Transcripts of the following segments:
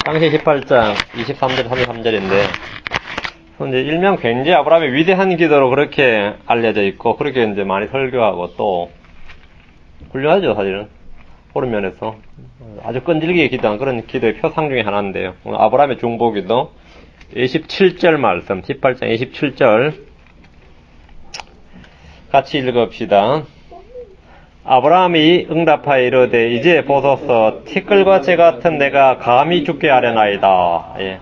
창세기 18장 23절 33절인데 이제 일명 굉장히 아브라함의 위대한 기도로 그렇게 알려져 있고 그렇게 이제 많이 설교하고 또 훌륭하죠. 사실은 그런 면에서 아주 끈질기게 기도한 그런 기도의 표상 중에 하나인데요. 오늘 아브라함의 중보기도 27절 말씀 18장 27절 같이 읽읍시다. 아브라함이 응답하여 이르되 이제 보소서 티끌과 재 같은 내가 감히 죽게 하려나이다. 예.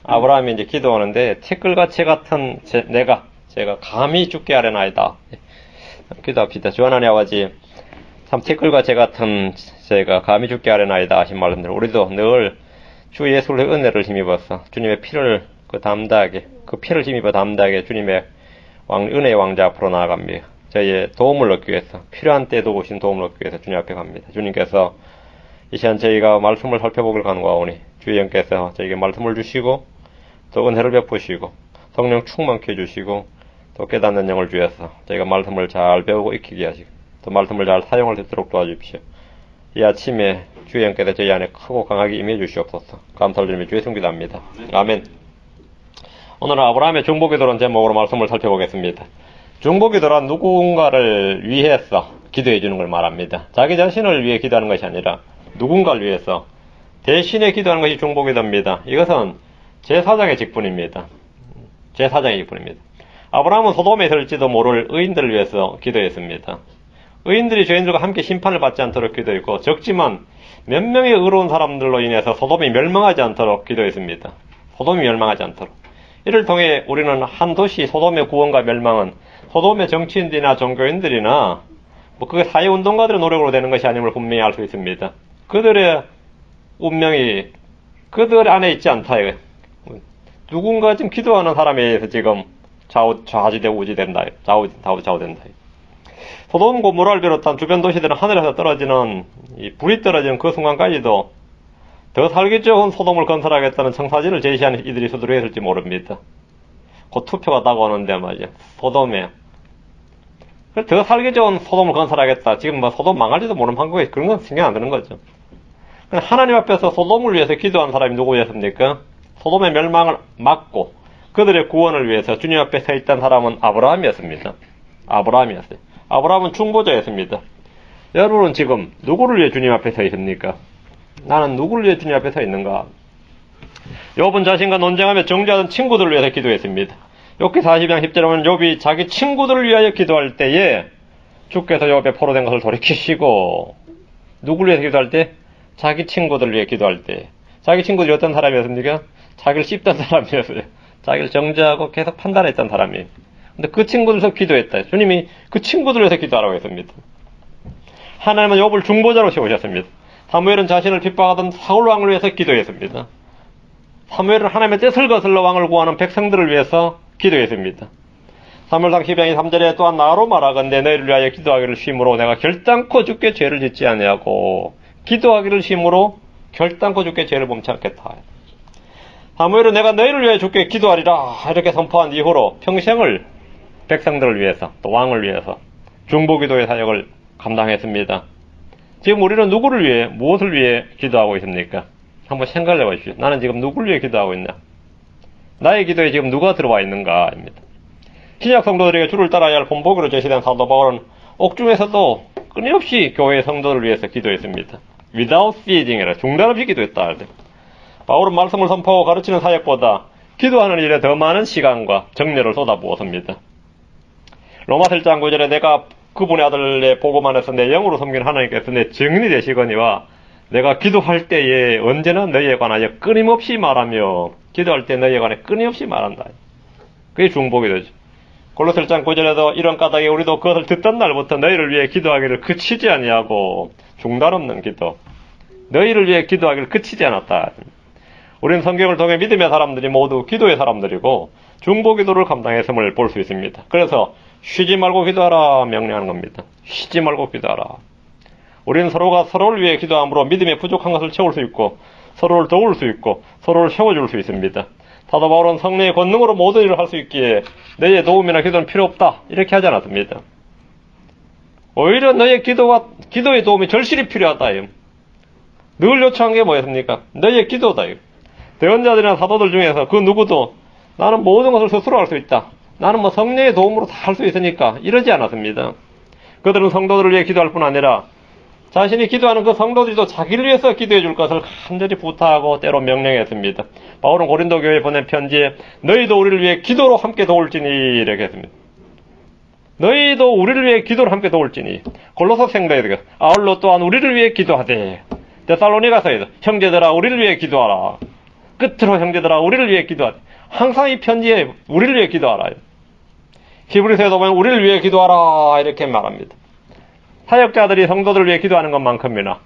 아브라함이 이제 기도하는데 티끌과 재 같은 제가 감히 죽게 하려나이다. 예. 기도합시다. 주 하나님 아버지 참 티끌과 재 같은 제가 감히 죽게 하려나이다 하신 말씀들 우리도 늘 주 예수의 은혜를 힘입어서 주님의 피를 그 피를 힘입어 담대하게 주님의 은혜의 왕자 앞으로 나아갑니다. 저희의 도움을 얻기 위해서 필요한 때도 오신 도움을 얻기 위해서 주님 앞에 갑니다. 주님께서 이 시간 저희가 말씀을 살펴보길 간구하오니 주의 영께서 저에게 말씀을 주시고 또 은혜를 베푸시고 성령 충만케 해주시고 또 깨닫는 영을 주셔서 저희가 말씀을 잘 배우고 익히게 하시고 또 말씀을 잘 사용할 수 있도록 도와주십시오. 이 아침에 주의 영께서 저희 안에 크고 강하게 임해 주시옵소서. 감사를 드리며 주의 성기도합니다. 아멘. 오늘은 아브라함의 중보기도라는 제목으로 말씀을 살펴보겠습니다. 중보기도란 누군가를 위해서 기도해 주는 걸 말합니다. 자기 자신을 위해 기도하는 것이 아니라 누군가를 위해서 대신에 기도하는 것이 중보기도입니다. 이것은 제4장의 직분입니다. 제4장의 직분입니다. 아브라함은 소돔에 있을지도 모를 의인들을 위해서 기도했습니다. 의인들이 죄인들과 함께 심판을 받지 않도록 기도했고 적지만 몇 명의 의로운 사람들로 인해서 소돔이 멸망하지 않도록 기도했습니다. 소돔이 멸망하지 않도록. 이를 통해 우리는 한 도시 소돔의 구원과 멸망은 소돔의 정치인들이나 종교인들이나 그게 사회운동가들의 노력으로 되는 것이 아님을 분명히 알 수 있습니다. 그들의 운명이 그들 안에 있지 않다. 누군가 지금 기도하는 사람에 의해서 지금 좌지되고 우지된다. 좌우된다. 소돔 고모라를 비롯한 주변 도시들은 하늘에서 떨어지는 불이 떨어지는 그 순간까지도 더 살기 좋은 소돔을 건설하겠다는 청사진을 제시하는 이들이 수두룩했을지 모릅니다. 곧 투표가 다가오는데 말이야. 소돔에 더 살기 좋은 소돔을 건설하겠다. 지금 소돔 망할지도 모르는 한국에 그런 건 신경 안 드는 거죠. 하나님 앞에서 소돔을 위해서 기도한 사람이 누구였습니까? 소돔의 멸망을 막고 그들의 구원을 위해서 주님 앞에 서 있던 사람은 아브라함이었습니다. 아브라함은 중보자였습니다. 여러분은 지금 누구를 위해 주님 앞에 서 있습니까? 나는 누구를 위해 주님 앞에 서 있는가? 욥은 자신과 논쟁하며 정죄하던 친구들을 위해서 기도했습니다. 욥기 40장 10절에 보면 욥이 자기 친구들을 위하여 기도할 때에 주께서 욥의 포로된 것을 돌이키시고 누구를 위해서 기도할 때? 자기 친구들을 위해 기도할 때. 자기 친구들이 어떤 사람이었습니까? 자기를 씹던 사람이었어요. 자기를 정죄하고 계속 판단했던 사람이에요. 근데 그 친구들에서 기도했다. 주님이 그 친구들을 위해서 기도하라고 했습니다. 하나님은 욥을 중보자로 세우셨습니다. 사무엘은 자신을 핍박하던 사울 왕을 위해서 기도했습니다. 사무엘은 하나님의 뜻을 거슬러 왕을 구하는 백성들을 위해서 기도했습니다. 사무엘상 12장 3절에 또한 나로 말하건대 너희를 위하여 기도하기를 쉼으로 내가 결단코 주께 죄를 짓지 아니하고 기도하기를 쉼으로 결단코 주께 죄를 범치 않겠다. 사무엘은 내가 너희를 위하여 주께 기도하리라 이렇게 선포한 이후로 평생을 백성들을 위해서 또 왕을 위해서 중보기도의 사역을 감당했습니다. 지금 우리는 누구를 위해 무엇을 위해 기도하고 있습니까? 한번 생각해 보십시오. 나는 지금 누구를 위해 기도하고 있나? 나의 기도에 지금 누가 들어와 있는가입니다. 신약 성도들에게 주를 따라야 할 본보기로 제시된 사도 바울은 옥중에서도 끊임없이 교회의 성도를 위해서 기도했습니다. without ceasing이라 중단 없이 기도했다. 바울은 말씀을 선포하고 가르치는 사역보다 기도하는 일에 더 많은 시간과 정열을 쏟아부었습니다. 로마서 1장 9절에 내가 그분의 아들의 복음 안에서 내 영으로 섬기는 하나님께서 내 증인이 되시거니와 내가 기도할 때에 언제나 너희에 관하여 끊임없이 말하며 기도할 때 너희에 관해 끊임없이 말한다. 그게 중보기도죠. 골로새 1장 9절에도 이런 까닭에 우리도 그것을 듣던 날부터 너희를 위해 기도하기를 그치지 아니하고 중단 없는 기도. 너희를 위해 기도하기를 그치지 않았다. 우리는 성경을 통해 믿음의 사람들이 모두 기도의 사람들이고 중보기도를 감당했음을 볼 수 있습니다. 그래서 쉬지 말고 기도하라 명령하는 겁니다. 쉬지 말고 기도하라. 우리는 서로가 서로를 위해 기도함으로 믿음의 부족한 것을 채울 수 있고 서로를 도울 수 있고 서로를 세워줄 수 있습니다. 사도 바울은 성령의 권능으로 모든 일을 할 수 있기에 너희의 도움이나 기도는 필요 없다 이렇게 하지 않았습니다. 오히려 너희의 기도의 도움이 절실히 필요하다. 늘 요청한 게 뭐였습니까? 너희의 기도다. 대언자들이나 사도들 중에서 그 누구도 나는 모든 것을 스스로 할 수 있다. 나는 뭐 성령의 도움으로 다 할 수 있으니까 이러지 않았습니다. 그들은 성도들을 위해 기도할 뿐 아니라 자신이 기도하는 그 성도들도 자기를 위해서 기도해 줄 것을 간절히 부탁하고 때로 명령했습니다. 바울은 고린도 교회에 보낸 편지에 너희도 우리를 위해 기도로 함께 도울지니 이렇게 했습니다. 너희도 우리를 위해 기도를 함께 도울지니. 골로새 생도에도 아울러 또한 우리를 위해 기도하되. 데살로니가서에도 형제들아 우리를 위해 기도하라. 끝으로 형제들아 우리를 위해 기도하되. 항상 이 편지에 우리를 위해 기도하라. 히브리서에도 보면 우리를 위해 기도하라 이렇게 말합니다. 사역자들이 성도들을 위해 기도하는 것만큼이나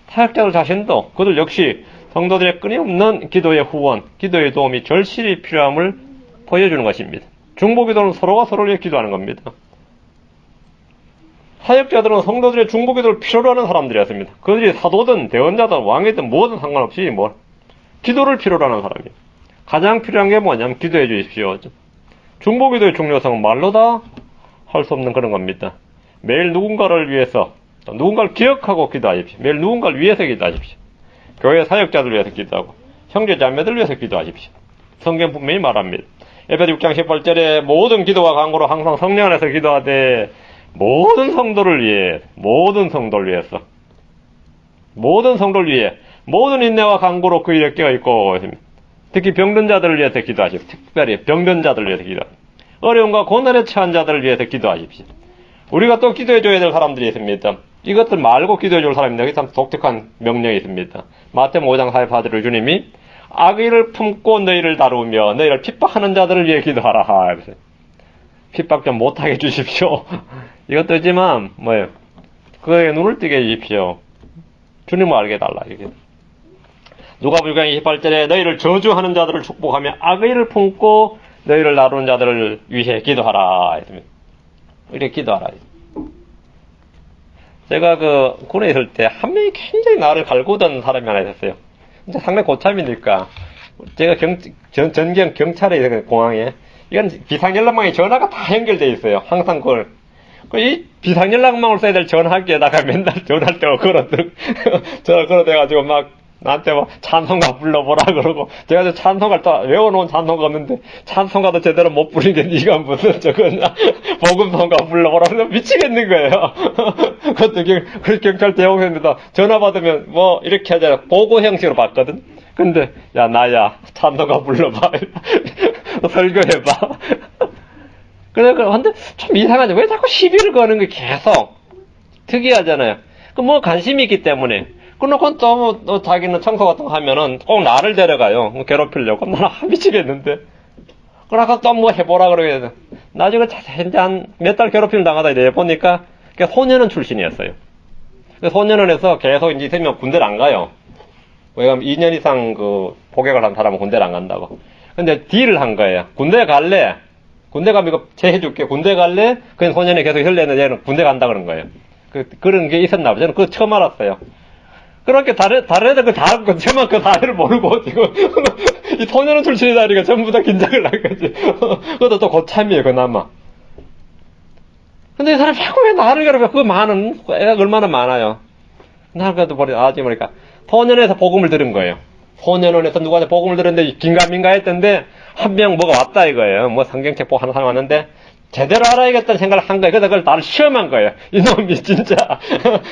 사역자들 자신도 그들 역시 성도들의 끊임없는 기도의 후원, 기도의 도움이 절실히 필요함을 보여주는 것입니다. 중보기도는 서로가 서로를 위해 기도하는 겁니다. 사역자들은 성도들의 중보기도를 필요로 하는 사람들이었습니다. 그들이 사도든 대언자든 왕이든 뭐든 상관없이 기도를 필요로 하는 사람이에요. 가장 필요한 게 뭐냐면 기도해 주십시오. 중보기도의 중요성은 말로 다 할 수 없는 그런 겁니다. 매일 누군가를 위해서, 누군가를 기억하고 기도하십시오. 매일 누군가를 위해서 기도하십시오. 교회 사역자들 위해서 기도하고, 형제 자매들 위해서 기도하십시오. 성경 분명히 말합니다. 에베소 6장 18절에 모든 기도와 간구로 항상 성령 안에서 기도하되 모든 성도를 위해, 모든 성도를 위해서, 모든 성도를 위해, 모든 인내와 간구로 그 일에 깨어있고 있습니다. 특히 병든 자들을 위해서 기도하십시오. 특별히 병든 자들을 위해서 기도하십시오. 어려움과 고난에 처한 자들을 위해서 기도하십시오. 우리가 또 기도해줘야 될 사람들이 있습니다. 이것들 말고 기도해줄 사람입니다. 여기 참 독특한 명령이 있습니다. 마태복음 5장 44절을 주님이 악의를 품고 너희를 다루며 너희를 핍박하는 자들을 위해 기도하라. 핍박 좀 못하게 해주십시오. 이것도 있지만 뭐예요? 그에 눈을 뜨게 해주십시오. 주님을 알게 해달라. 이게. 누가복음 6장 28절에 너희를 저주하는 자들을 축복하며 악의를 품고 너희를 다루는 자들을 위해 기도하라. 이렇게 기도하라. 제가 군에 있을 때 한 명이 굉장히 나를 갈구던 사람이 하나 있었어요. 근데 상당히 고참이니까 제가 전경 경찰에 있어요. 공항에. 이건 비상연락망에 전화가 다 연결되어 있어요. 항상 이 비상연락망을 써야 될 전화기에다가 맨날 전화할 때가 전화 걸어대가지고 막 나한테 찬송가 불러보라 그러고 제가 저 찬송가를 또 외워놓은 찬송가 없는데 찬송가도 제대로 못 부르는 게 네가 무슨 저거냐 복음송가 불러보라 그래서 미치겠는 거예요. 그것도 경찰 대응입니다. 전화 받으면 이렇게 하잖아. 보고 형식으로 받거든. 근데 야 나야 찬송가 불러봐. 설교해봐. 근데 좀 이상하죠. 왜 자꾸 시비를 거는 게 계속 특이하잖아요. 관심이 있기 때문에. 그놓고 또 자기는 청소 같은 거 하면은 꼭 나를 데려가요. 괴롭히려고. 나는 미치겠는데. 그러니까 또 해보라 그러게. 나중에 현재 한 몇 달 괴롭힘을 당하다 내보니까 소년원 출신이었어요. 소년원에서 계속 이제 있으면 군대를 안 가요. 왜냐면 2년 이상 복역을 한 사람은 군대를 안 간다고. 근데 딜을 한 거예요. 군대 갈래? 군대 가면 이거 제해줄게. 군대 갈래? 그냥 소년이 계속 혈내는 얘는 군대 간다 그런 거예요. 그런 게 있었나 봐요. 저는 그거 처음 알았어요. 그렇게 다른 애들 저만 그 다리를 모르고 지금 이 소년원 출신이다니까 전부 다 긴장을 한 거지. 그것도 또 고참이에요 그나마. 근데 이 사람이 자꾸 왜 나를 괴롭혀? 애가 얼마나 많아요. 나를 그래도 보니까 소년원에서 복음을 들은 거예요. 소년원에서 누구한테 복음을 들었는데 긴가민가 했던데 한 명 뭐가 왔다 이거예요. 성경책 보고 하는 사람 왔는데 제대로 알아야겠다는 생각을 한 거예요. 그래서 그걸 나를 시험한 거예요. 이놈이 진짜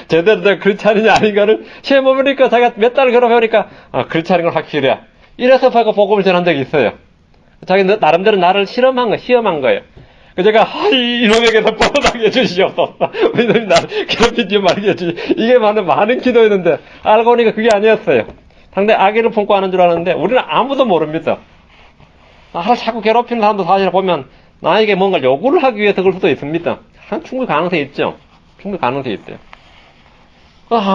제대로 된 크리스찬이냐 아닌가를 시험해보니까 자기가 몇 달을 괴롭혀보니까 크리스찬인 걸 확실해. 이래서 복음을 전한 적이 있어요. 자기 나름대로 나를 시험한 거예요. 제가 이놈에게서 벗어나게 해주시옵소서. 이놈이 나를 괴롭히지 말게 해주시. 이게 많은 기도였는데 알고 보니까 그게 아니었어요. 상당히 악의를 품고 하는 줄 아는데 우리는 아무도 모릅니다. 나를 자꾸 괴롭히는 사람도 사실 보면 나에게 뭔가 요구를 하기 위해서 그럴 수도 있습니다. 충분히 가능성이 있죠. 충분히 가능성이 있어요.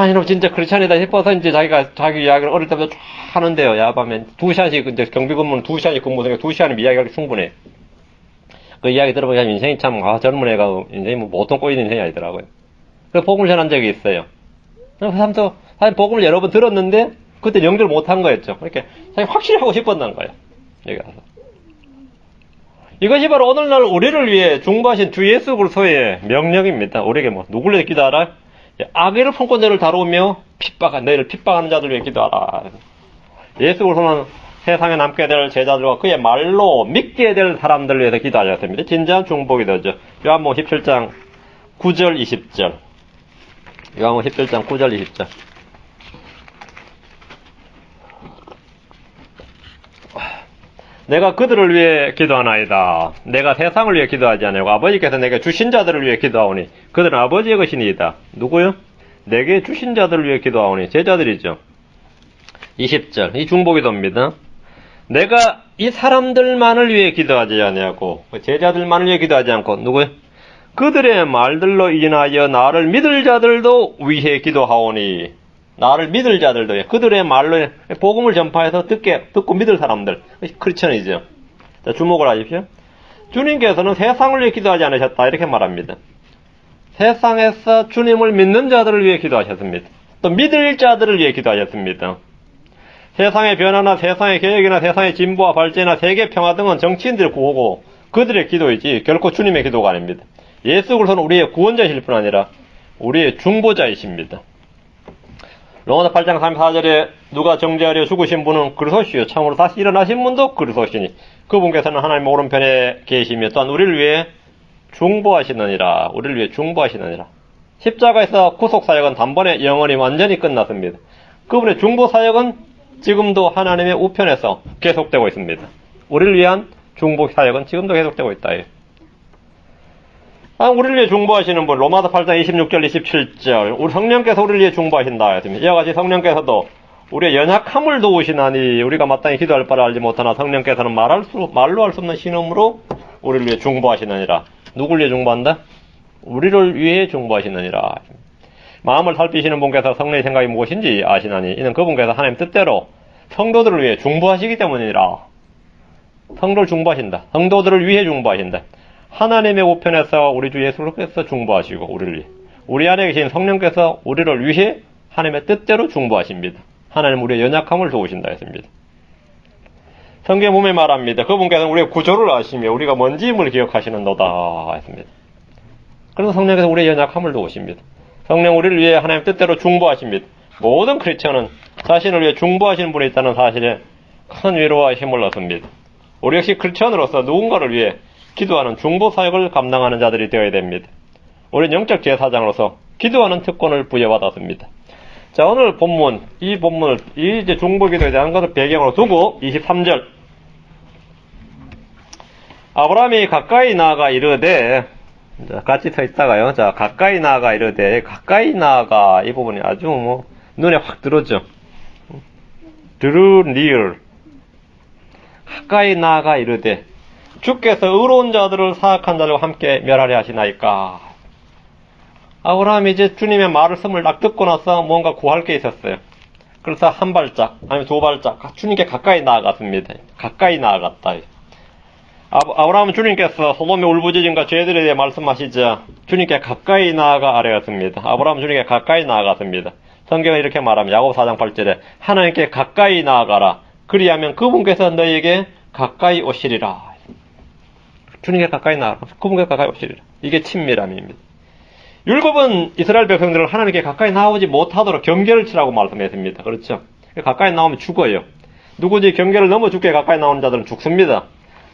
이놈 진짜 크리스찬이다 싶어서 이제 자기 이야기를 어릴 때부터 쫙 하는데요. 야밤에 2시간씩, 이제 경비 근무는 2시간씩 근무되니까 2시간이면 이야기하기 충분해. 그 이야기 들어보면 인생이 참, 젊은 애가 인생이 보통 꼬이는 인생이 아니더라고요. 그래서 복음을 전한 적이 있어요. 그 사람도, 사실 복음을 여러 번 들었는데, 그때 연결 못 한 거였죠. 이렇게, 자기 확실히 하고 싶었던 거예요. 여기 가서. 이것이 바로 오늘날 우리를 위해 중보하신 주 예수 그리스도의 명령입니다. 우리에게 누구를 위해 기도하라? 악의를 품고 너를 다루며 너희를 핍박하는 자들 위해 기도하라. 예수 그리스도는 세상에 남게 될 제자들과 그의 말로 믿게 될 사람들을 위해서 기도하셨습니다. 진지한 중보기 도죠. 요한복음 17장 9절 20절. 요한복음 17장 9절 20절. 내가 그들을 위해 기도하나이다. 내가 세상을 위해 기도하지 아니하고 아버지께서 내게 주신 자들을 위해 기도하오니 그들은 아버지의 것이니이다. 누구요? 내게 주신 자들을 위해 기도하오니 제자들이죠. 20절. 이 중보기도입니다. 내가 이 사람들만을 위해 기도하지 아니하고 제자들만을 위해 기도하지 않고 누구요? 그들의 말들로 인하여 나를 믿을 자들도 위해 기도하오니 나를 믿을 자들도 그들의 말로 복음을 전파해서 듣고 믿을 사람들 크리스천이죠. 자, 주목을 하십시오. 주님께서는 세상을 위해 기도하지 않으셨다 이렇게 말합니다. 세상에서 주님을 믿는 자들을 위해 기도하셨습니다. 또 믿을 자들을 위해 기도하셨습니다. 세상의 변화나 세상의 개혁이나 세상의 진보와 발전이나 세계 평화 등은 정치인들의 구호고 그들의 기도이지 결코 주님의 기도가 아닙니다. 예수 그리스도는 우리의 구원자이실 뿐 아니라 우리의 중보자이십니다. 로마서 8장 34절에 누가 정죄하려 죽으신 분은 그리스도시요 참으로 다시 일어나신 분도 그리스도시니 그분께서는 하나님 오른편에 계시며 또한 우리를 위해 중보하시느니라. 우리를 위해 중보하시느니라. 십자가에서 구속사역은 단번에 영원히 완전히 끝났습니다. 그분의 중보사역은 지금도 하나님의 우편에서 계속되고 있습니다. 우리를 위한 중보사역은 지금도 계속되고 있다. 우리를 위해 중보하시는 분, 로마서 8장 26절, 27절, 우리 성령께서 우리를 위해 중보하신다 했습니다. 이와 같이 성령께서도 우리의 연약함을 도우시나니 우리가 마땅히 기도할 바를 알지 못하나 성령께서는 말로 할 수 없는 신음으로 우리를 위해 중보하시느니라. 누구를 위해 중보한다? 우리를 위해 중보하시느니라. 마음을 살피시는 분께서 성령의 생각이 무엇인지 아시나니 이는 그분께서 하나님 뜻대로 성도들을 위해 중보하시기 때문이라. 성도를 중보하신다. 성도들을 위해 중보하신다. 하나님의 우편에서 우리 주 예수께서 중보하시고 우리를 위해 우리 안에 계신 성령께서 우리를 위해 하나님의 뜻대로 중보하십니다. 하나님 우리의 연약함을 도우신다 했습니다. 성경 몸에 말합니다. 그분께서는 우리의 구조를 아시며 우리가 뭔지임을 기억하시는도다 했습니다. 그래서 성령께서 우리의 연약함을 도우십니다. 성령 우리를 위해 하나님 뜻대로 중보하십니다. 모든 크리스천은 자신을 위해 중보하시는 분이 있다는 사실에 큰 위로와 힘을 얻습니다. 우리 역시 크리스천으로서 누군가를 위해 기도하는 중보사역을 감당하는 자들이 되어야 됩니다. 우리는 영적 제사장으로서 기도하는 특권을 부여받았습니다. 자, 오늘 본문, 이 본문을, 이제 중보기도에 대한 것을 배경으로 두고 23절. 아브라함이 가까이 나아가 이르되, 자, 같이 서 있다가요. 자, 가까이 나아가 이르되, 가까이 나아가 이 부분이 아주 눈에 확 들어오죠. drew near. 가까이 나아가 이르되, 주께서 의로운 자들을 사악한 자들과 함께 멸하려 하시나이까. 아브라함이 이제 주님의 말씀을 딱 듣고 나서 뭔가 구할 게 있었어요. 그래서 한 발짝, 아니면 두 발짝, 주님께 가까이 나아갔습니다. 가까이 나아갔다. 아브라함은 주님께서 소돔의 울부짖음과 죄들에 대해 말씀하시자 주님께 가까이 나아가 아뢰었습니다. 아브라함은 주님께 가까이 나아갔습니다. 성경은 이렇게 말합니다. 야고보 4장 8절에 하나님께 가까이 나아가라. 그리하면 그분께서 너희에게 가까이 오시리라. 주님께 가까이 나아가라. 그분께 가까이 오시리라. 이게 친밀함입니다. 율법은 이스라엘 백성들을 하나님께 가까이 나오지 못하도록 경계를 치라고 말씀했습니다. 그렇죠? 가까이 나오면 죽어요. 누구지 경계를 넘어 죽게 가까이 나오는 자들은 죽습니다.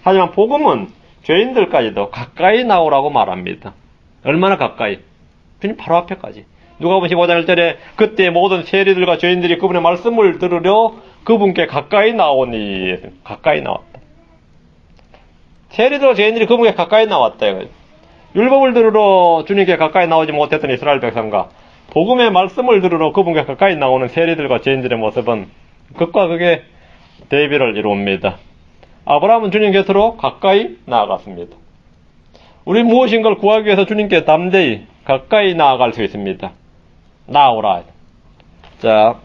하지만 복음은 죄인들까지도 가까이 나오라고 말합니다. 얼마나 가까이? 주님 바로 앞에까지. 누가복음 15장 1절에 그때 모든 세리들과 죄인들이 그분의 말씀을 들으려 그분께 가까이 나오니 가까이 나왔다. 세리들과 죄인들이 그분께 가까이 나왔다. 율법을 들으러 주님께 가까이 나오지 못했던 이스라엘 백성과 복음의 말씀을 들으러 그분께 가까이 나오는 세리들과 죄인들의 모습은 극과 극의 대비를 이루옵니다. 아브라함은 주님 곁으로 가까이 나아갔습니다. 우리 무엇인가를 구하기 위해서 주님께 담대히 가까이 나아갈 수 있습니다. 나오라. 자,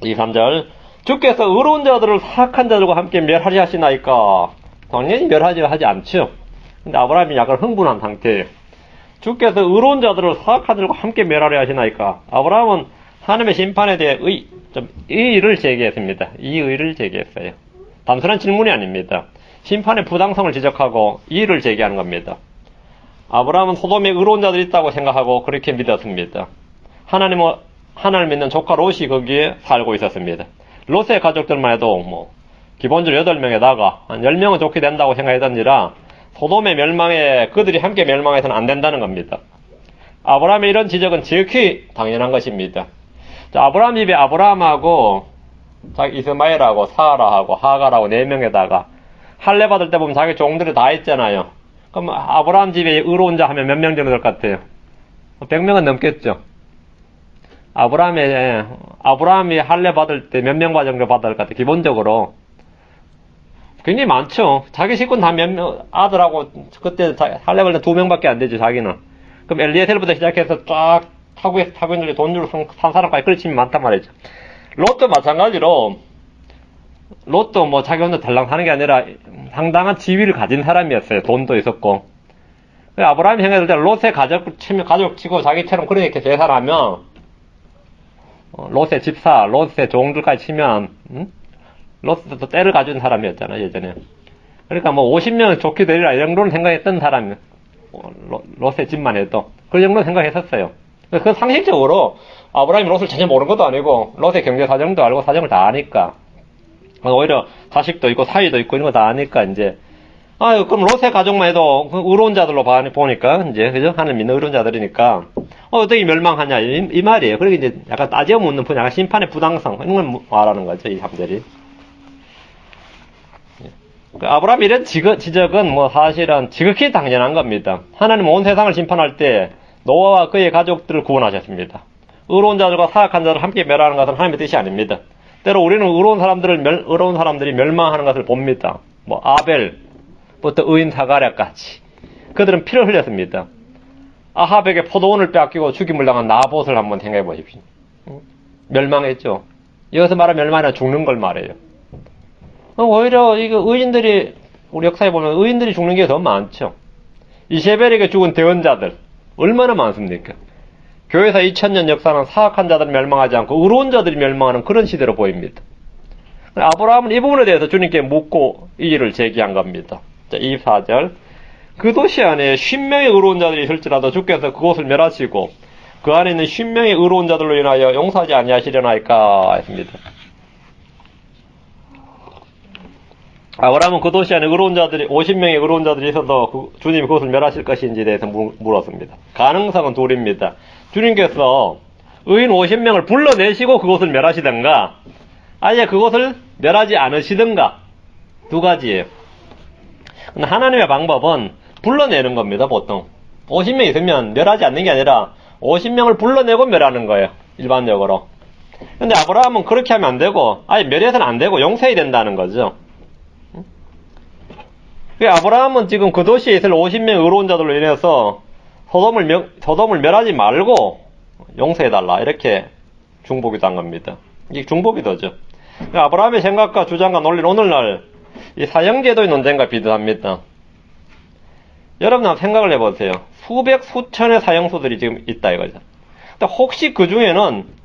23절. 주께서 의로운 자들을 사악한 자들과 함께 멸하리 하시나이까. 당연히 멸하지 않죠. 근데 아브라함이 약간 흥분한 상태예요. 주께서 의로운 자들을 사악한 자들과 함께 멸하리 하시나이까. 아브라함은 하나님의 심판에 대해 의의를 제기했습니다. 이 의의를 제기했어요. 단순한 질문이 아닙니다. 심판의 부당성을 지적하고 이의를 제기하는 겁니다. 아브라함은 소돔에 의로운 자들이 있다고 생각하고 그렇게 믿었습니다. 하나님을 믿는 조카 롯이 거기에 살고 있었습니다. 롯의 가족들만 해도 기본적으로 8명에다가 한 10명은 좋게 된다고 생각했던지라 소돔의 멸망에 그들이 함께 멸망해서는 안 된다는 겁니다. 아브라함의 이런 지적은 지극히 당연한 것입니다. 자, 아브라함 집에 아브라함하고 자기 이스마엘하고 사라하고 하갈하고 4명에다가 할례 받을 때 보면 자기 종들이 다 있잖아요. 그럼 아브라함 집에 의로운 자 하면 몇 명 정도 될 것 같아요? 100명은 넘겠죠. 아브라함이 할례 받을 때 몇 명 정도 받을 것 같아요? 기본적으로 굉장히 많죠. 자기 식구는 다 몇 명, 아들하고 그때 할례 받을 때 2명밖에 안 되죠, 자기는. 그럼 엘리에셀부터 시작해서 쫙 타고 있는 돈 주고 산 사람까지 그렇지 많단 말이죠. 롯도 마찬가지로 롯도 뭐 자기 혼자 달랑 사는 게 아니라 상당한 지위를 가진 사람이었어요. 돈도 있었고. 아브라함이 생각할 때 롯의 가족 치고 자기처럼 그렇게 계산하면 롯의 집사, 롯의 종들까지 치면 롯도 때를 가진 사람이었잖아 예전에. 그러니까 뭐 50명 좋게 되리라 이 정도는 생각했던 사람이 롯의 집만 해도 그 정도는 생각했었어요. 그 상식적으로 아브라함이 롯을 전혀 모르는 것도 아니고 롯의 경제 사정도 알고 사정을 다 아니까 오히려 자식도 있고 사위도 있고 이런 거 다 아니까 이제 그럼 롯의 가족만 해도 의로운 자들로 보니까 이제 그죠? 하늘 믿는 의로운 자들이니까 어떻게 멸망하냐 이 말이에요. 그러게 이제 약간 따지어 묻는 약간 심판의 부당성 이런 걸 말하는 거죠 이 사람들이. 아브라함 이런 지적은 뭐 사실은 지극히 당연한 겁니다. 하나님 온 세상을 심판할 때 노아와 그의 가족들을 구원하셨습니다. 의로운 자들과 사악한 자를 함께 멸하는 것은 하나님의 뜻이 아닙니다. 때로 우리는 의로운 사람들이 멸망하는 것을 봅니다. 뭐 아벨부터 의인 사가랴까지 그들은 피를 흘렸습니다. 아합에게 포도원을 빼앗기고 죽임을 당한 나봇을 한번 생각해 보십시오. 멸망했죠. 여기서 말하는 멸망이 아니라 죽는 걸 말해요. 오히려 이거 의인들이 우리 역사에 보면 의인들이 죽는 게 더 많죠. 이세벨에게 죽은 대언자들 얼마나 많습니까? 교회사 2000년 역사는 사악한 자들이 멸망하지 않고 의로운 자들이 멸망하는 그런 시대로 보입니다. 아브라함은 이 부분에 대해서 주님께 묻고 이 일을 제기한 겁니다. 자, 24절 그 도시 안에 50명의 의로운 자들이 있을지라도 주께서 그곳을 멸하시고 그 안에 있는 50명의 의로운 자들로 인하여 용서하지 아니하시려나이까 했습니다. 아브라함은 그 도시 안에 50명의 의로운 자들이 있어도 주님이 그것을 멸하실 것인지에 대해서 물었습니다. 가능성은 둘입니다. 주님께서 의인 50명을 불러내시고 그것을 멸하시든가 아예 그것을 멸하지 않으시든가 두 가지예요. 근데 하나님의 방법은 불러내는 겁니다. 보통 50명 있으면 멸하지 않는 게 아니라 50명을 불러내고 멸하는 거예요. 일반적으로. 근데 아브라함은 그렇게 하면 안 되고 아예 멸해서는 안 되고 용서해야 된다는 거죠. 아브라함은 지금 그 도시에 있을 50명 의로운 자들로 인해서 소돔을 멸하지 말고 용서해달라 이렇게 중보기도 한 겁니다. 이게 중보기도죠. 아브라함의 생각과 주장과 논리는 오늘날 이 사형제도의 논쟁과 비슷합니다. 여러분 한번 생각을 해보세요. 수백 수천의 사형수들이 지금 있다 이거죠. 근데 혹시 그 중에는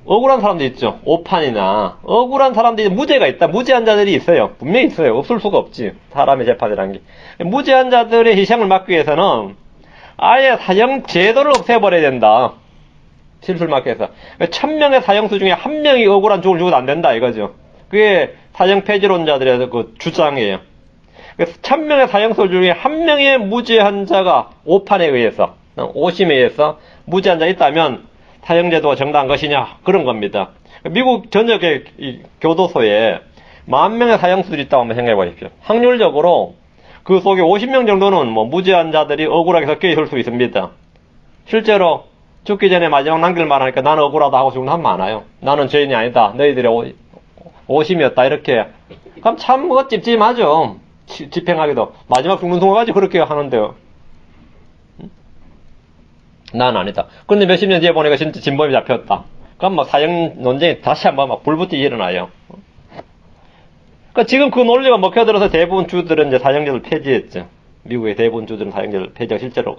억울한 사람도 있죠. 오판이나 억울한 사람들이 무죄가 있다. 무죄한 자들이 있어요. 분명히 있어요. 없을 수가 없지. 사람의 재판이라는 게. 무죄한 자들의 희생을 막기 위해서는 아예 사형 제도를 없애버려야 된다. 실수를 막기 위해서. 1000명의 사형수 중에 1명이 억울한 죽을 죽어도 안 된다 이거죠. 그게 사형 폐지론자들의 그 주장이에요. 1000명의 사형수 중에 1명의 무죄한 자가 오판에 의해서 오심에 의해서 무죄한 자가 있다면 사형제도가 정당한 것이냐 그런 겁니다. 미국 전역의 이 교도소에 10,000명의 사형수들이 있다고 한번 생각해 보십시오. 확률적으로 그 속에 50명 정도는 뭐 무죄한 자들이 억울하게 섞여 있을 수 있습니다. 실제로 죽기 전에 마지막 남길 말하니까 나는 억울하다 하고 죽는 한 많아요. 나는 죄인이 아니다. 너희들의 오심이었다 이렇게. 그럼 참 뭐 찝찝하죠. 집행하기도 마지막 죽는 순간까지 그렇게 하는데요. 난 아니다. 근데 몇십 년 뒤에 보니까 진짜 진범이 잡혔다. 그럼 막 사형 논쟁이 다시 한번 막 불붙이 일어나요. 그러니까 지금 그 논리가 먹혀들어서 대부분 주들은 이제 사형제를 폐지했죠. 미국의 대부분 주들은 사형제를 폐지하고 실제로.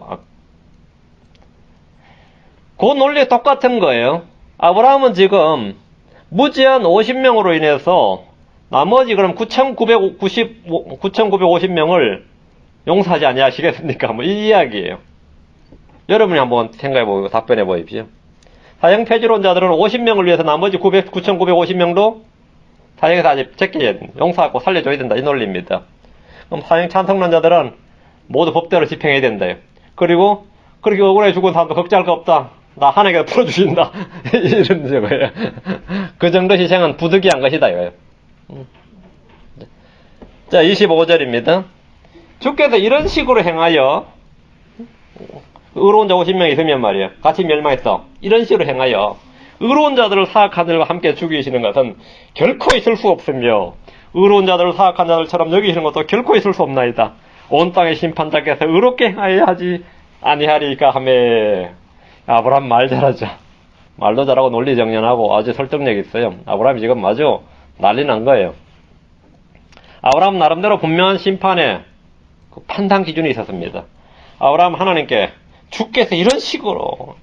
그 논리 똑같은 거예요. 아브라함은 지금 무죄한 50명으로 인해서 나머지 그럼 9,950명을 용서하지 아니하시겠습니까? 뭐 이 이야기예요. 여러분이 한번 생각해보고 답변해 보십시오. 사형 폐지론자들은 50명을 위해서 나머지 9,950명도 사형에서 아직 제끼 용서하고 살려줘야 된다 이 논리입니다. 그럼 사형 찬성하는 자들은 모두 법대로 집행해야 된다요. 그리고 그렇게 억울해 죽은 사람도 걱정할 거 없다. 나 하나님께서 풀어주신다. 이런 거예요. 그 정도 희생은 부득이한 것이다 이거예요. 자 25절입니다. 주께서 이런 식으로 행하여 의로운 자 50명 있으면 말이에요. 같이 멸망했어. 이런 식으로 행하여 의로운 자들을 사악한 자들과 함께 죽이시는 것은 결코 있을 수 없으며 의로운 자들을 사악한 자들처럼 여기시는 것도 결코 있을 수 없나이다. 온 땅의 심판자께서 의롭게 행하여 하지 아니하리까 하매. 아브라함 말 잘하죠. 말도 잘하고 논리정연하고 아주 설득력 있어요. 아브라함이 지금 아주 난리 난 거예요. 아브라함 나름대로 분명한 심판의 그 판단 기준이 있었습니다. 아브라함 하나님께 주께서 이런 식으로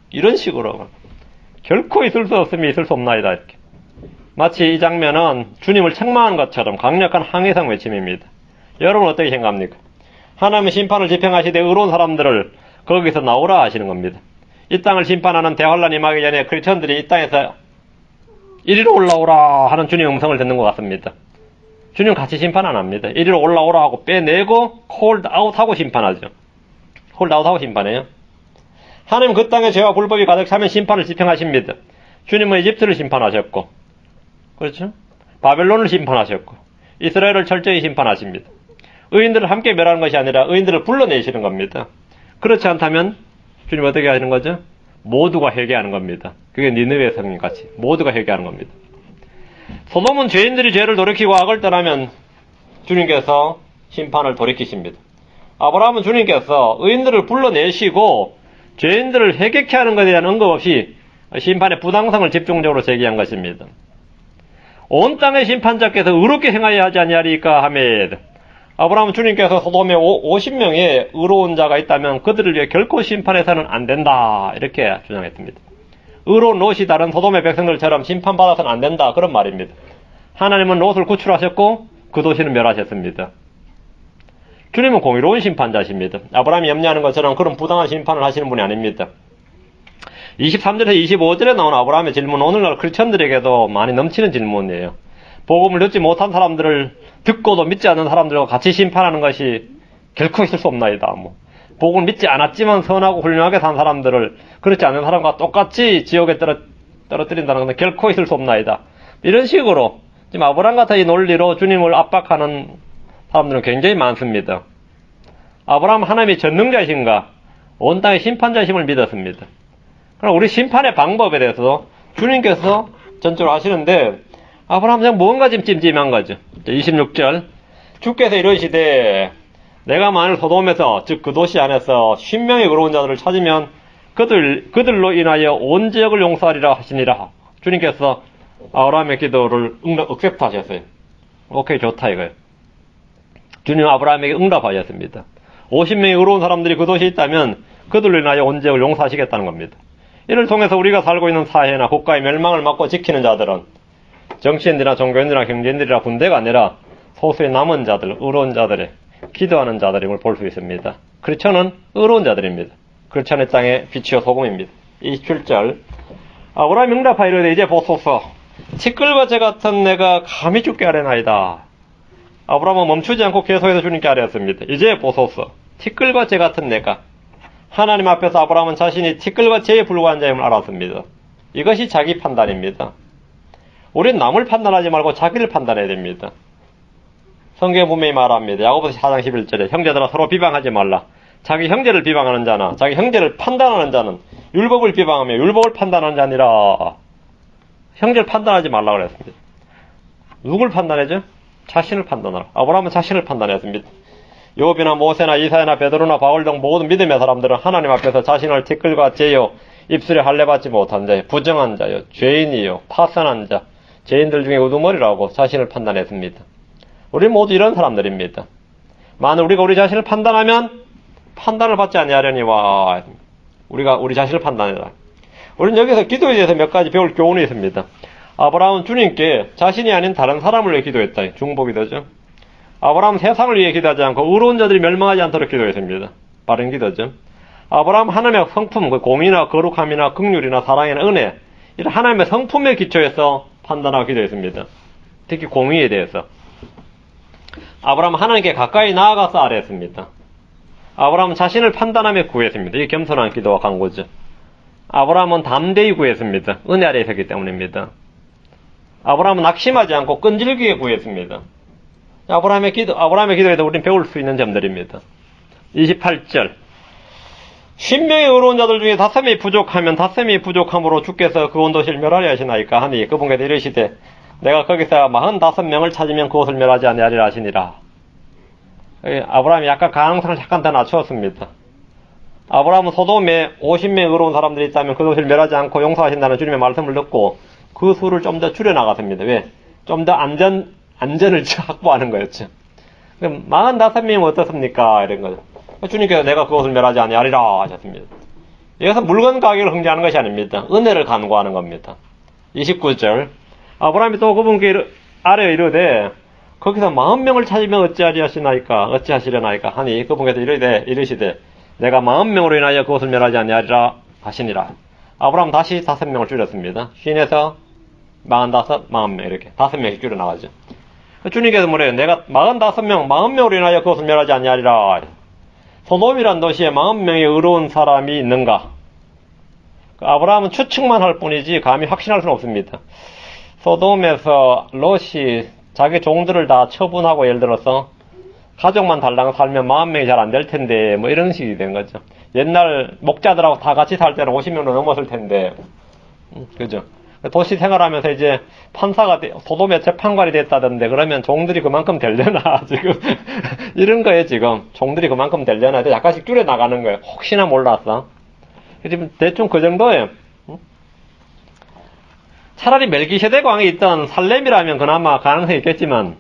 결코 있을 수 없으면 있을 수 없나이다 이렇게. 마치 이 장면은 주님을 책망한 것처럼 강력한 항해성 외침입니다. 여러분 어떻게 생각합니까? 하나님의 심판을 집행하시되 의로운 사람들을 거기서 나오라 하시는 겁니다. 이 땅을 심판하는 대환란이 임하기 전에 크리스천들이 이 땅에서 이리로 올라오라 하는 주님의 음성을 듣는 것 같습니다. 주님 같이 심판 안 합니다. 이리로 올라오라 하고 빼내고 홀드 아웃 하고 심판하죠. 홀드 아웃 하고 심판해요. 하나님 그 땅에 죄와 불법이 가득 차면 심판을 집행하십니다. 주님은 이집트를 심판하셨고, 그렇죠? 바벨론을 심판하셨고, 이스라엘을 철저히 심판하십니다. 의인들을 함께 멸하는 것이 아니라 의인들을 불러내시는 겁니다. 그렇지 않다면 주님 어떻게 하시는 거죠? 모두가 회개하는 겁니다. 그게 니느웨 성인 같이 모두가 회개하는 겁니다. 소돔은 죄인들이 죄를 돌이키고 악을 떠나면 주님께서 심판을 돌이키십니다. 아브라함은 주님께서 의인들을 불러내시고 죄인들을 회개케 하는 것에 대한 언급 없이 심판의 부당성을 집중적으로 제기한 것입니다. 온 땅의 심판자께서 의롭게 행하여 하지 아니하리까 하매. 아브라함은 주님께서 소돔에 50명의 의로운 자가 있다면 그들을 위해 결코 심판해서는 안 된다 이렇게 주장했습니다. 의로운 롯이 다른 소돔의 백성들처럼 심판받아서는 안 된다 그런 말입니다. 하나님은 롯을 구출하셨고 그 도시는 멸하셨습니다. 주님은 공의로운 심판자십니다. 아브라함이 염려하는 것처럼 그런 부당한 심판을 하시는 분이 아닙니다. 23절에서 25절에 나온 아브라함의 질문은 오늘날 크리스천들에게도 많이 넘치는 질문이에요. 복음을 듣지 못한 사람들을 듣고도 믿지 않는 사람들과 같이 심판하는 것이 결코 있을 수 없나이다. 복음을 믿지 않았지만 선하고 훌륭하게 산 사람들을 그렇지 않은 사람과 똑같이 지옥에 떨어뜨린다는 것은 결코 있을 수 없나이다. 이런 식으로 지금 아브라함 같은 이 논리로 주님을 압박하는 사람들은 굉장히 많습니다. 아브라함 하나님이 전능자이신가 온 땅의 심판자이심을 믿었습니다. 그럼 우리 심판의 방법에 대해서 주님께서 전적으로 하시는데 아브라함은 뭔가 좀 찜찜한 거죠. 26절 주께서 이러시되 내가 만일 소돔에서 즉 그 도시 안에서 10명의 의로운 자들을 찾으면 그들로 인하여 온 지역을 용서하리라 하시니라. 주님께서 아브라함의 기도를 응답하셨어요. 오케이 좋다 이거예요. 주님은 아브라함에게 응답하셨습니다. 50명의 의로운 사람들이 그 도시에 있다면 그들로 인하여 온 지역을 용서하시겠다는 겁니다. 이를 통해서 우리가 살고 있는 사회나 국가의 멸망을 막고 지키는 자들은 정치인들이나 종교인들이나 경제인들이나 군대가 아니라 소수의 남은 자들, 의로운 자들의 기도하는 자들임을 볼 수 있습니다. 크리스천은 의로운 자들입니다. 크리스천의 땅의 빛이요 소금입니다. 27절 아브라함이 응답하여 이르되 이제 보소서 티끌과 재 같은 내가 감히 죽게 하려나이다. 아브라함은 멈추지 않고 계속해서 주님께 아뢰었습니다. 이제 보소서 티끌과 재 같은 내가. 하나님 앞에서 아브라함은 자신이 티끌과 재에 불과한 자임을 알았습니다. 이것이 자기 판단입니다. 우린 남을 판단하지 말고 자기를 판단해야 됩니다. 성경에 분명히 말합니다. 야고보서 4장 11절에 형제들아 서로 비방하지 말라. 자기 형제를 비방하는 자나 자기 형제를 판단하는 자는 율법을 비방하며 율법을 판단하는 자니라. 형제를 판단하지 말라고 그랬습니다. 누굴 판단해죠? 자신을 판단하라. 아브라함은 자신을 판단했습니다. 욥이나 모세나 이사야나 베드로나 바울 등 모든 믿음의 사람들은 하나님 앞에서 자신을 티끌과 재요 입술에 할례받지 못한 자요 부정한 자요 죄인이요 파선한 자 죄인들 중에 우두머리라고 자신을 판단했습니다. 우리 모두 이런 사람들입니다. 만일 우리가 우리 자신을 판단하면 판단을 받지 아니하려니와 우리가 우리 자신을 판단해라. 우리는 여기서 기도에 대해서 몇 가지 배울 교훈이 있습니다. 아브라함은 주님께 자신이 아닌 다른 사람을 위해 기도했다. 중보기도죠. 아브라함은 세상을 위해 기도하지 않고 의로운 자들이 멸망하지 않도록 기도했습니다. 바른 기도죠. 아브라함은 하나님의 성품, 공의나 거룩함이나 긍휼이나 사랑이나 은혜 이런 하나님의 성품에 기초해서 판단하고 기도했습니다. 특히 공의에 대해서. 아브라함은 하나님께 가까이 나아가서 아뢰었습니다. 아브라함은 자신을 판단하며 구했습니다. 이게 겸손한 기도와 간구죠. 아브라함은 담대히 구했습니다. 은혜 아래에 섰기 때문입니다. 아브라함은 낙심하지 않고 끈질기게 구했습니다. 아브라함의 기도에도 우리는 배울 수 있는 점들입니다. 28절. 50명의 의로운 자들 중에 5명이 부족하면 5명이 부족함으로 주께서 그 온도시를 멸하려 하시나이까 하니 그분께서 이르시되 내가 거기서 45명을 찾으면 그곳을 멸하지 아니하리라 하시니라. 아브라함이 약간 가능성을 약간 더 낮추었습니다. 아브라함은 소돔에 50명의 의로운 사람들이 있다면 그것을 멸하지 않고 용서하신다는 주님의 말씀을 듣고 그 수를 좀 더 줄여나갔습니다. 왜? 좀 더 안전을 확보하는 거였죠. 45명이면 어떻습니까? 이런 거죠. 주님께서 내가 그것을 멸하지 아니하리라 하셨습니다. 여기서 물건 가격을 흥정하는 것이 아닙니다. 은혜를 간구하는 겁니다. 29절. 아브라함이 또 그분께 아뢰어 이르되 거기서 40명을 찾으면 어찌하시려나이까 하니 그분께서 이르시되 내가 40명으로 인하여 그것을 멸하지 아니하리라 하시니라. 아브라함 다시 5명을 줄였습니다. 50에서 45, 40명 이렇게 5명씩 줄여나가죠. 주님께서 뭐래요? 내가 45명, 40명으로 인하여 그것을 멸하지 아니하리라. 소돔이란 도시에 40명의 의로운 사람이 있는가? 아브라함은 추측만 할 뿐이지 감히 확신할 수는 없습니다. 소돔에서 롯이 자기 종들을 다 처분하고 예를 들어서 가족만 달랑 살면 40명이 잘 안 될 텐데 뭐 이런 식이 된 거죠. 옛날 목자들하고 다 같이 살 때는 50명으로 넘었을 텐데 그죠? 도시 생활하면서 이제 판사가 소돔의 재판관이 됐다던데 그러면 종들이 그만큼 되려나 지금 이런 거예요. 지금 종들이 그만큼 되려나 약간씩 줄여 나가는 거예요. 혹시나 몰라서 지금 대충 그 정도예요. 차라리 멜기세덱 왕이 있던 살렘이라면 그나마 가능성이 있겠지만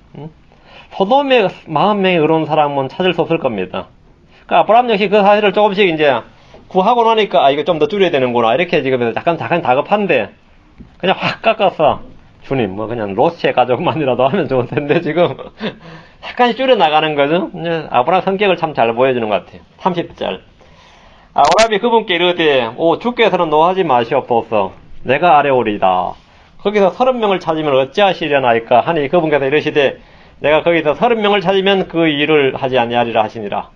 소돔에 40명의 의로운 사람은 찾을 수 없을 겁니다. 그러니까 아브라함 역시 그 사실을 조금씩 이제 구하고 나니까 이거 좀 더 줄여야 되는구나 이렇게 지금 약간 다급한데 그냥 확 깎아서 주님 뭐 그냥 롯의 가족만이라도 하면 좋을 텐데 지금 약간씩 줄여 나가는 거죠. 아브라함 성격을 참 잘 보여주는 것 같아요. 30절. 아브라함이 그분께 이르되 주께서는 노하지 마시옵소서 내가 아뢰오리이다. 거기서 30명을 찾으면 어찌하시려나이까 하니 그분께서 이르시되 내가 거기서 30명을 찾으면 그 일을 하지 아니하리라 하시니라.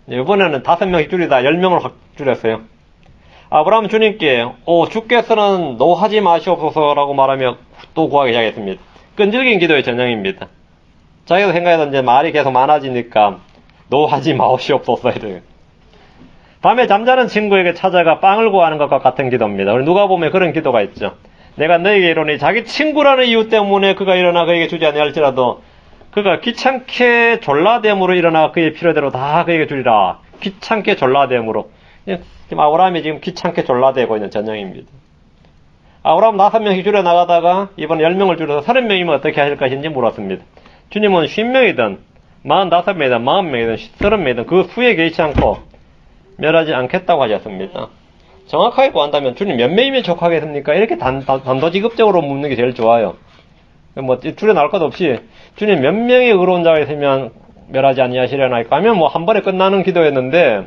이번에는 5명씩 줄이다 10명을 확 줄였어요. 아브라함 주님께 주께서는 노하지 마시옵소서라고 말하며 또 구하기 시작했습니다. 끈질긴 기도의 전형입니다. 자기도 생각해도 이제 말이 계속 많아지니까 노하지 마시옵소서 이래요. 밤에 잠자는 친구에게 찾아가 빵을 구하는 것과 같은 기도입니다. 우리 누가 보면 그런 기도가 있죠. 내가 너에게 이르노니 자기 친구라는 이유 때문에 그가 일어나 그에게 주지 아니할지라도 그가 귀찮게 졸라됨으로 일어나 그의 필요대로 다 그에게 주리라. 귀찮게 졸라됨으로. 지금 아브라함이 지금 귀찮게 졸라대고 있는 전형입니다. 아브라함 5명씩 줄여나가다가 이번에 10명을 줄여서 30명이면 어떻게 하실 것인지 물었습니다. 주님은 50명이든 45명이든 40명이든 30명이든 그 수에 개의치 않고 멸하지 않겠다고 하셨습니다. 정확하게 구한다면 주님 몇 명이면 족하겠습니까? 이렇게 단도직입적으로 묻는 게 제일 좋아요. 뭐 줄여 나올 것 없이 주님 몇 명의 의로운 자가 있으면 멸하지 아니하시려나이까 하면 뭐 한 번에 끝나는 기도였는데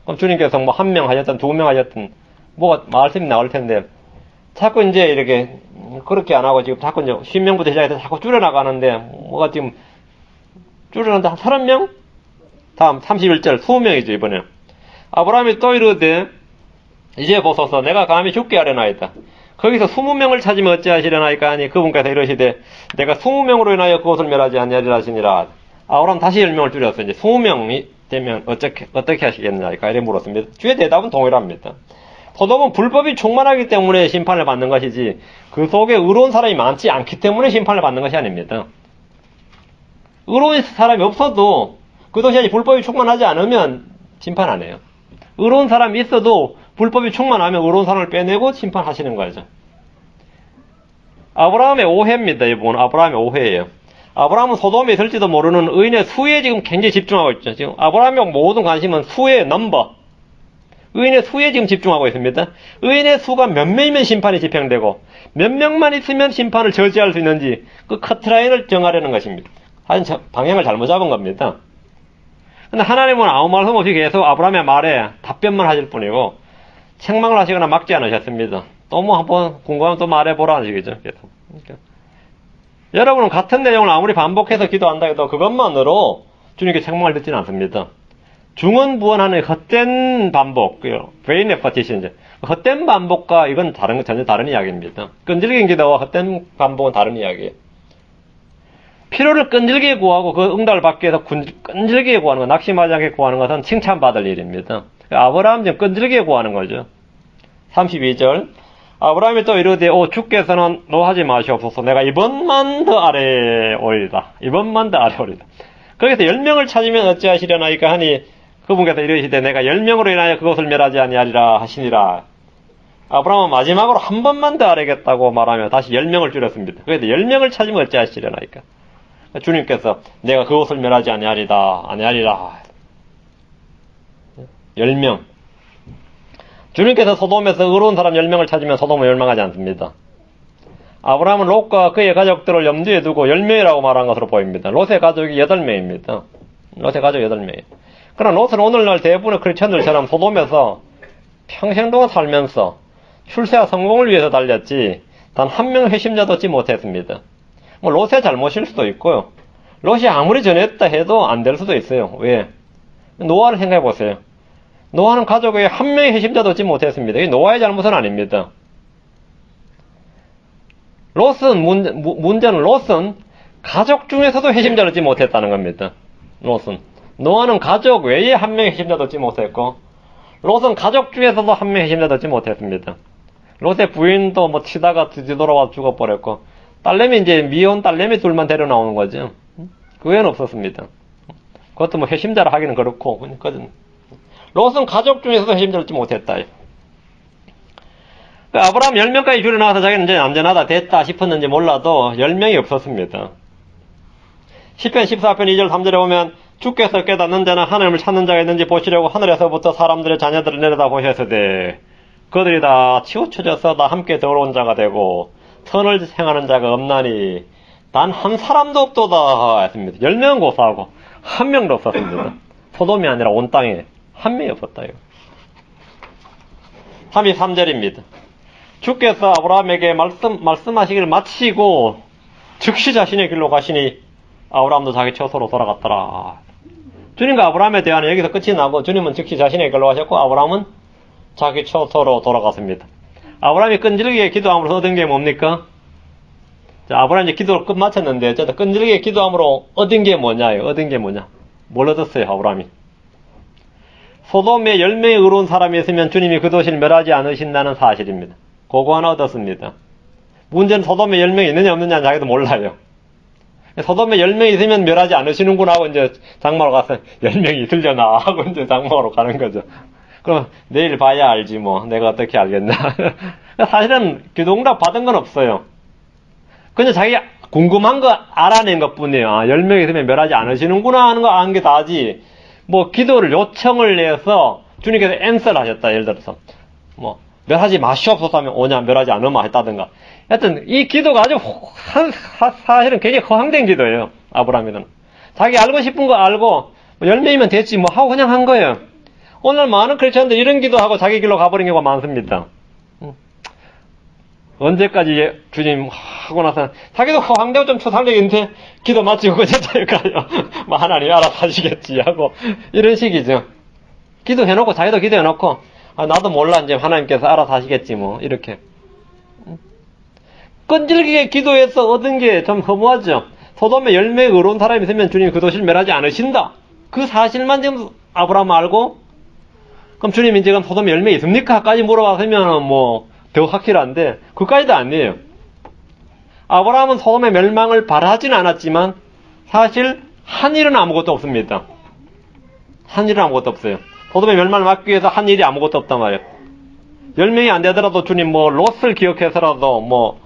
그럼 주님께서 뭐 1명 하셨든 2명 하셨든 뭐가 말씀이 나올 텐데 자꾸 이제 이렇게 그렇게 안 하고 지금 자꾸 이제 10명부터 시작해서 자꾸 줄여나가는데 뭐가 지금 줄여나는데 한 30명? 다음 31절 20명이죠 이번에. 아브라함이 또 이르되 이제 보소서 내가 감히 죽게 하려나이다. 거기서 20명을 찾으면 어찌하시려나이까 하니 그분께서 이르시되 내가 20명으로 인하여 그것을 멸하지 아니하리라 하시니라. 아브라함 다시 10명을 줄였어. 이제 20명이 되면 어떻게 하시겠느냐니까 이렇게 물었습니다. 주의 대답은 동일합니다. 소돔은 불법이 충만하기 때문에 심판을 받는 것이지 그 속에 의로운 사람이 많지 않기 때문에 심판을 받는 것이 아닙니다. 의로운 사람이 없어도 그 도시에 불법이 충만하지 않으면 심판 안 해요. 의로운 사람이 있어도 불법이 충만하면 의로운 사람을 빼내고 심판하시는 거죠. 아브라함의 오해입니다. 이 부분은 아브라함의 오해예요. 아브라함은 소돔에 있을지도 모르는 의인의 수에 지금 굉장히 집중하고 있죠. 지금 아브라함의 모든 관심은 수의 넘버, 의인의 수에 지금 집중하고 있습니다. 의인의 수가 몇 명이면 심판이 집행되고 몇 명만 있으면 심판을 저지할 수 있는지 그 커트라인을 정하려는 것입니다. 사실 방향을 잘못 잡은 겁니다. 근데 하나님은 아무 말씀 없이 계속 아브라함의 말에 답변만 하실 뿐이고 책망을 하시거나 막지 않으셨습니다. 또 뭐 한번 궁금하면 또 말해보라 하는 식이죠. 계속. 여러분은 같은 내용을 아무리 반복해서 기도한다 해도 그것만으로 주님께 책망을 듣지는 않습니다. 중언부언하는 헛된 반복, vain repetition, 헛된 반복과 이건 전혀 다른 이야기입니다. 끈질긴 기도와 헛된 반복은 다른 이야기예요. 필요를 끈질기게 구하고 그 응답을 받기 위해서 끈질기게 구하는 것, 낙심하지 않게 구하는 것은 칭찬받을 일입니다. 아브라함은 지금 끈질기게 구하는 거죠. 32절. 아브라함이 또 이르되 주께서는 노하지 마시옵소서. 내가 이번만 더 아래 오리다. 이번만 더 아래 오리다. 거기서 10명을 찾으면 어찌하시려나이까 하니 그분께서 이르시되 내가 10명으로 인하여 그것을 멸하지 아니하리라 하시니라. 아브라함은 마지막으로 한 번만 더 아래겠다고 말하며 다시 10명을 줄였습니다. 그래서 10명을 찾으면 어찌하시려나이까. 주님께서 내가 그것을 멸하지 아니하리라. 10명. 주님께서 소돔에서 의로운 사람 10명을 찾으면 소돔은 멸망하지 않습니다. 아브라함은 롯과 그의 가족들을 염두에 두고 10명이라고 말한 것으로 보입니다. 롯의 가족이 8명입니다. 롯의 가족이 8명이에요. 그러나 롯은 오늘날 대부분의 크리스천들처럼 소돔에서 평생 동안 살면서 출세와 성공을 위해서 달렸지 단 한 명 회심자도 얻지 못했습니다. 롯의 잘못일 수도 있고요. 롯이 아무리 전했다 해도 안 될 수도 있어요. 왜? 노아를 생각해 보세요. 노아는 가족의 한 명의 회심자도 얻지 못했습니다. 이 노아의 잘못은 아닙니다. 문제는 롯은 가족 중에서도 회심자를 얻지 못했다는 겁니다. 노아는 가족 외에 한 명의 회심자도 얻지 못했고, 롯은 가족 중에서도 한 명의 회심자도 얻지 못했습니다. 롯의 부인도 치다가 뒤돌아와 죽어버렸고, 딸내미 이제 미혼 딸내미 둘만 데려 나오는 거죠. 그 외에는 없었습니다. 그것도 회심자라 하기는 그렇고, 롯은 가족 중에서도 회심자를 얻지 못했다. 아브라함 10명까지 줄여나와서 자기는 이제 안전하다 됐다 싶었는지 몰라도 10명이 없었습니다. 10편 14편 2절 3절에 보면 주께서 깨닫는 자는 하나님을 찾는 자가 있는지 보시려고 하늘에서부터 사람들의 자녀들을 내려다 보셨으되 그들이 다 치우쳐져서 다 함께 더러운 자가 되고 선을 행하는 자가 없나니 단 한 사람도 없도다 했습니다. 10명은 고사하고 한 명도 없었습니다. 소돔이 아니라 온 땅에 한 명이 없었다. 33절입니다. 주께서 아브라함에게 말씀하시기를 마치고 즉시 자신의 길로 가시니 아브라함도 자기 처소로 돌아갔더라. 주님과 아브라함의 대화는 여기서 끝이 나고 주님은 즉시 자신의 길로 가셨고 아브라함은 자기 처소로 돌아갔습니다. 아브라함이 끈질기게 기도함으로 얻은 게 뭡니까? 자, 아브라함이 이제 기도를 끝마쳤는데 어쨌든 끈질기게 기도함으로 얻은 게 뭐냐요? 얻은 게 뭐냐? 뭘 얻었어요, 아브라함이? 소돔에 10명의 의로운 사람이 있으면 주님이 그 도시를 멸하지 않으신다는 사실입니다. 그거 하나 얻었습니다. 문제는 소돔에 10명이 있느냐 없느냐는 자기도 몰라요. 소돔에 10명이 있으면 멸하지 않으시는구나 하고 이제 장마로 가서 10명이 있으려나 하고 이제 장마로 가는 거죠. 그럼 내일 봐야 알지 뭐. 내가 어떻게 알겠나. 사실은 기도응답 받은 건 없어요. 그냥 자기 궁금한 거 알아낸 것 뿐이에요. 10명이 있으면 멸하지 않으시는구나 하는 거 아는 게 다지. 기도를 요청을 내서 주님께서 앤서를 하셨다. 예를 들어서 멸하지 마시옵소서 하면 오냐 멸하지 않으마 했다든가. 하여튼 이 기도가 아주 사실은 굉장히 허황된 기도예요. 아브라함이는 자기 알고 싶은 거 알고 10명이면 됐지 하고 그냥 한 거예요. 오늘 많은 크리스천들 이런 기도하고 자기 길로 가버린 경우가 많습니다. 언제까지 주님 하고 나서 자기도 허황되고 좀 초상적인데 기도 마치고 그제자일까요? 하나님 알아서 하시겠지 하고 이런 식이죠. 기도해놓고 자기도 기도해놓고 나도 몰라 이제 하나님께서 알아서 하시겠지 이렇게 끈질기게 기도해서 얻은 게 좀 허무하죠. 소돔에 10명의 의로운 사람이 있으면 주님이 그 도시를 멸하지 않으신다. 그 사실만 지금 아브라함 알고 그럼 주님이 지금 소돔에 10명이 있습니까? 까지 물어봤으면 더 확실한데 그까지도 아니에요. 아브라함은 소돔의 멸망을 바라지는 않았지만 사실 한 일은 아무것도 없습니다. 한 일은 아무것도 없어요. 소돔의 멸망을 막기 위해서 한 일이 아무것도 없단 말이에요. 10명이 안 되더라도 주님 롯을 기억해서라도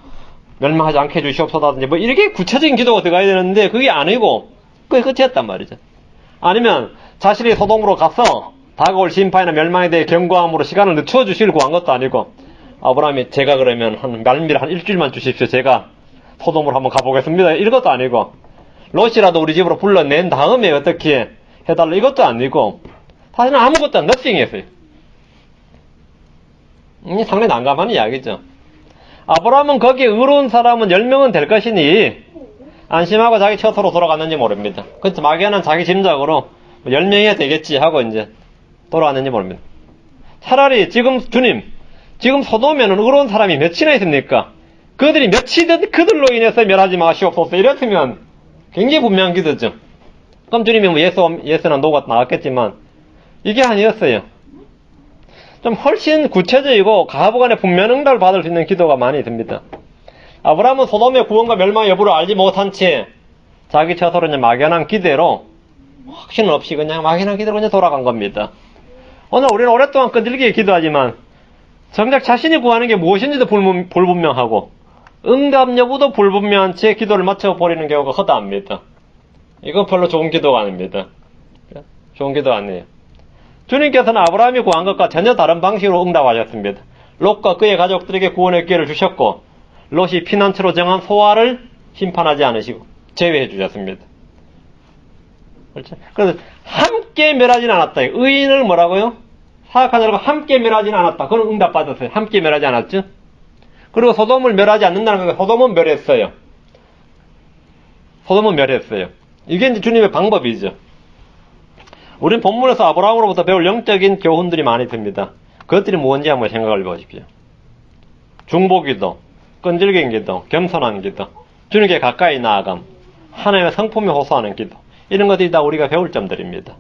멸망하지 않게 해주시옵소서라든지 이렇게 구체적인 기도가 들어가야 되는데 그게 아니고 그게 끝이었단 말이죠. 아니면 자신이 소돔으로 가서 다가올 심판이나 멸망에 대해 경고함으로 시간을 늦춰주시길 구한 것도 아니고 아브라함이 제가 그러면 말미를 한 일주일만 주십시오. 제가 소돔으로 한번 가보겠습니다. 이것도 아니고 롯이라도 우리 집으로 불러낸 다음에 어떻게 해달라 이것도 아니고 사실은 아무것도 nothing이었어요. 상당히 난감한 이야기죠. 아브라함은 거기에 의로운 사람은 10명은 될 것이니 안심하고 자기 처소로 돌아갔는지 모릅니다. 그래서 마귀는 자기 짐작으로 10명이야 되겠지 하고 이제 돌아왔는지 모릅니다. 차라리 지금 주님, 지금 소돔에는 의로운 사람이 몇이나 있습니까? 그들이 몇이든 그들로 인해서 멸하지 마시옵소서 이랬으면 굉장히 분명한 기도죠. 그럼 주님이 뭐 예수나 노가 나왔겠지만 이게 아니었어요. 좀 훨씬 구체적이고 가부간의 분명 응답을 받을 수 있는 기도가 많이 있습니다. 아브라함은 소돔의 구원과 멸망 여부를 알지 못한 채 자기 처소로 이제 막연한 기대로 확신 없이 그냥 막연한 기대로 그냥 돌아간 겁니다. 오늘 우리는 오랫동안 끈질기게 기도하지만 정작 자신이 구하는 게 무엇인지도 불분명하고 응답 여부도 불분명한 채 기도를 마쳐버리는 경우가 허다합니다. 이건 별로 좋은 기도가 아닙니다. 좋은 기도 아니에요. 주님께서는 아브라함이 구한 것과 전혀 다른 방식으로 응답하셨습니다. 롯과 그의 가족들에게 구원의 기회를 주셨고 롯이 피난처로 정한 소아를 심판하지 않으시고 제외해 주셨습니다. 그렇죠? 그래서 함께 멸하지는 않았다. 의인을 뭐라고요? 사악한 자들과 함께 멸하지는 않았다. 그건 응답받았어요. 함께 멸하지 않았죠? 그리고 소돔을 멸하지 않는다는 거 소돔은 멸했어요. 소돔은 멸했어요. 이게 이제 주님의 방법이죠. 우린 본문에서 아브라함으로부터 배울 영적인 교훈들이 많이 듭니다. 그것들이 뭔지 한번 생각을 해보십시오. 중보기도, 끈질긴 기도, 겸손한 기도, 주님께 가까이 나아감, 하나님의 성품에 호소하는 기도, 이런 것들이 다 우리가 배울 점들입니다.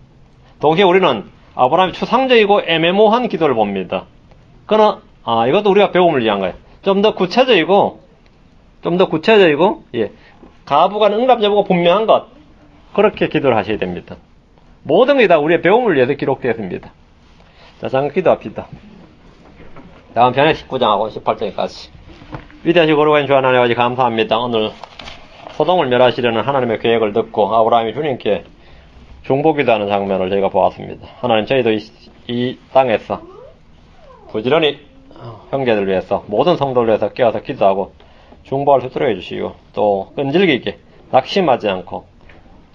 동시에 우리는 아브라함이 추상적이고 애매모호한 기도를 봅니다. 그러나 이것도 우리가 배움을 위한 거예요. 좀 더 구체적이고 가부간 응답 여부가 분명한 것, 그렇게 기도를 하셔야 됩니다. 모든 게 다 우리의 배움을 위해서 기록되었습니다. 자, 잠깐 기도합시다. 다음 편에 19장하고 18장까지. 위대하시고 거룩한 주 하나님 아버지 감사합니다. 오늘 소돔을 멸하시려는 하나님의 계획을 듣고 아브라함이 주님께 중보기도하는 장면을 저희가 보았습니다. 하나님, 저희도 이 땅에서 부지런히 형제들 위해서, 모든 성도를 위해서 깨어서 기도하고 중보할 수 있도록 해주시고, 또 끈질기게 낙심하지 않고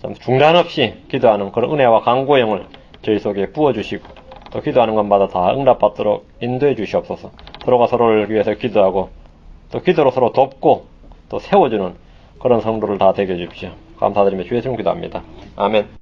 좀 중단 없이 기도하는 그런 은혜와 강구의 영을 저희 속에 부어주시고, 또 기도하는 것마다 다 응답받도록 인도해 주시옵소서. 서로가 서로를 위해서 기도하고 또 기도로 서로 돕고 또 세워주는 그런 성도를 다 되게 해주십시오. 감사드리며 주의 이름 기도합니다. 아멘.